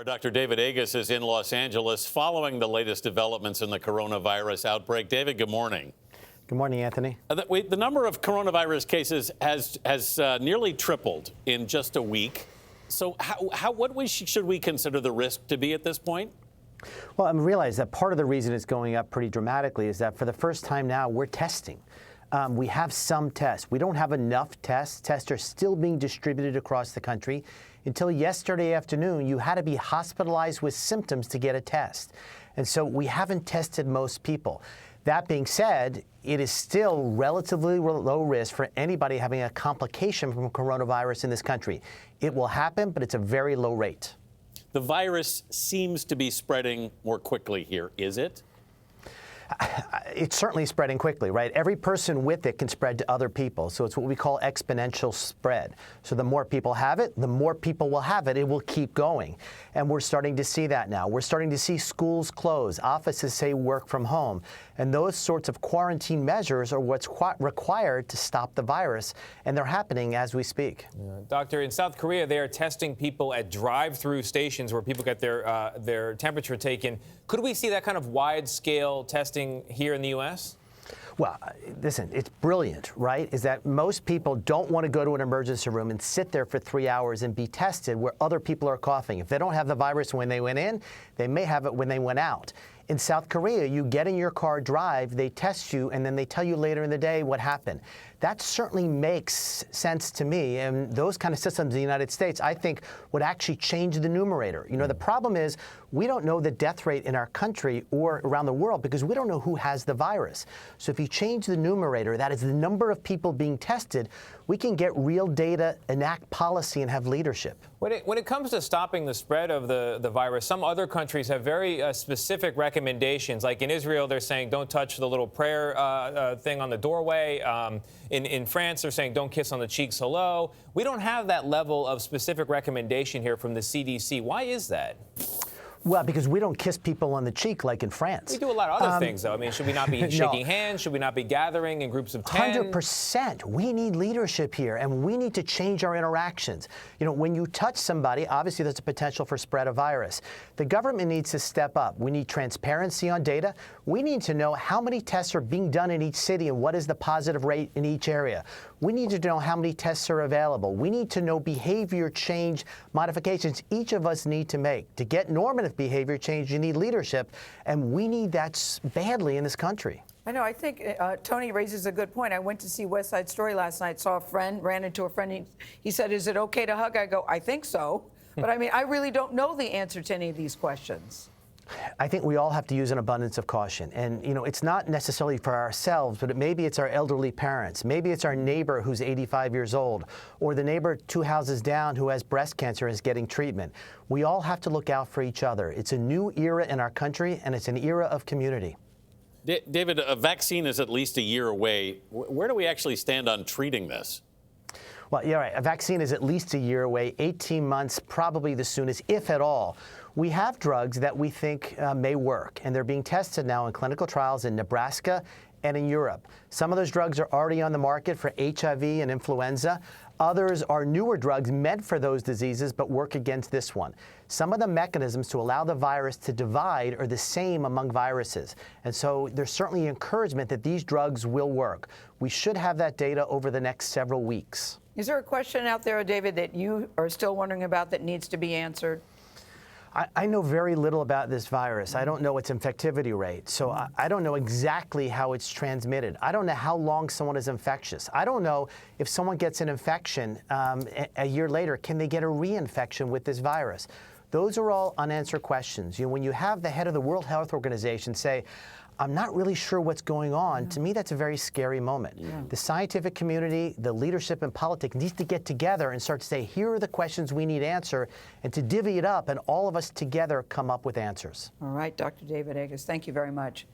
Our Dr. David Agus is in Los Angeles following the latest developments in the coronavirus outbreak. David, good morning. Good morning, Anthony. The number of coronavirus cases has nearly tripled in just a week. So what should we consider the risk to be at this point? Well, I realize that part of the reason it's going up pretty dramatically is that for the first time now, we're testing. We have some tests. We don't have enough tests. Tests are still being distributed across the country. Until yesterday afternoon, you had to be hospitalized with symptoms to get a test. And so we haven't tested most people. That being said, it is still relatively low risk for anybody having a complication from coronavirus in this country. It will happen, but it's a very low rate. The virus seems to be spreading more quickly here, is it? It's certainly spreading quickly, right? Every person with it can spread to other people. So it's what we call exponential spread. So the more people have it, the more people will have it. It will keep going. And we're starting to see that now. We're starting to see schools close, offices say work from home. And those sorts of quarantine measures are what's required to stop the virus. And they're happening as we speak. Yeah. Doctor, in South Korea, they are testing people at drive-through stations where people get their temperature taken. Could we see that kind of wide-scale testing here in the U.S.? Well, listen, it's brilliant, right? Is that most people don't want to go to an emergency room and sit there for 3 hours and be tested where other people are coughing. If they don't have the virus when they went in, they may have it when they went out. In South Korea, you get in your car, drive, they test you, and then they tell you later in the day what happened. That certainly makes sense to me. And those kind of systems in the United States, I think, would actually change the numerator. You know, the problem is we don't know the death rate in our country or around the world because we don't know who has the virus. So if you change the numerator, that is the number of people being tested, we can get real data, enact policy, and have leadership. When it comes to stopping the spread of the virus, some other countries have very specific recommendations. Like in Israel, they're saying don't touch the little prayer thing on the doorway. In France, they're saying don't kiss on the cheeks, hello. We don't have that level of specific recommendation here from the CDC. Why is that? Well, because we don't kiss people on the cheek like in France. We do a lot of other things, though. I mean, should we not be shaking hands? Should we not be gathering in groups of 10? 100%. We need leadership here, and we need to change our interactions. You know, when you touch somebody, obviously there's a potential for spread of virus. The government needs to step up. We need transparency on data. We need to know how many tests are being done in each city and what is the positive rate in each area. We need to know how many tests are available. We need to know behavior change modifications each of us need to make. To get normative behavior change, you need leadership, and we need that badly in this country. I know. I think Tony raises a good point. I went to see West Side Story last night, saw a friend, ran into a friend. He said, is it okay to hug? I go, I think so. But I mean, I really don't know the answer to any of these questions. I think we all have to use an abundance of caution. And, you know, it's not necessarily for ourselves, but maybe it's our elderly parents. Maybe it's our neighbor who's 85 years old, or the neighbor 2 houses down who has breast cancer and is getting treatment. We all have to look out for each other. It's a new era in our country, and it's an era of community. David, a vaccine is at least a year away. Where do we actually stand on treating this? Well, you're right. A vaccine is at least a year away, 18 months, probably the soonest, if at all. We have drugs that we think may work, and they're being tested now in clinical trials in Nebraska and in Europe. Some of those drugs are already on the market for HIV and influenza. Others are newer drugs meant for those diseases but work against this one. Some of the mechanisms to allow the virus to divide are the same among viruses. And so there's certainly encouragement that these drugs will work. We should have that data over the next several weeks. Is there a question out there, David, that you are still wondering about that needs to be answered? I know very little about this virus. I don't know its infectivity rate, so I don't know exactly how it's transmitted. I don't know how long someone is infectious. I don't know if someone gets an infection a year later, can they get a reinfection with this virus? Those are all unanswered questions. You know, when you have the head of the World Health Organization say, I'm not really sure what's going on. To me, that's a very scary moment. The scientific community, the leadership and politics needs to get together and start to say, here are the questions we need answered, and to divvy it up and all of us together come up with answers. All right, Dr. David Agus, thank you very much.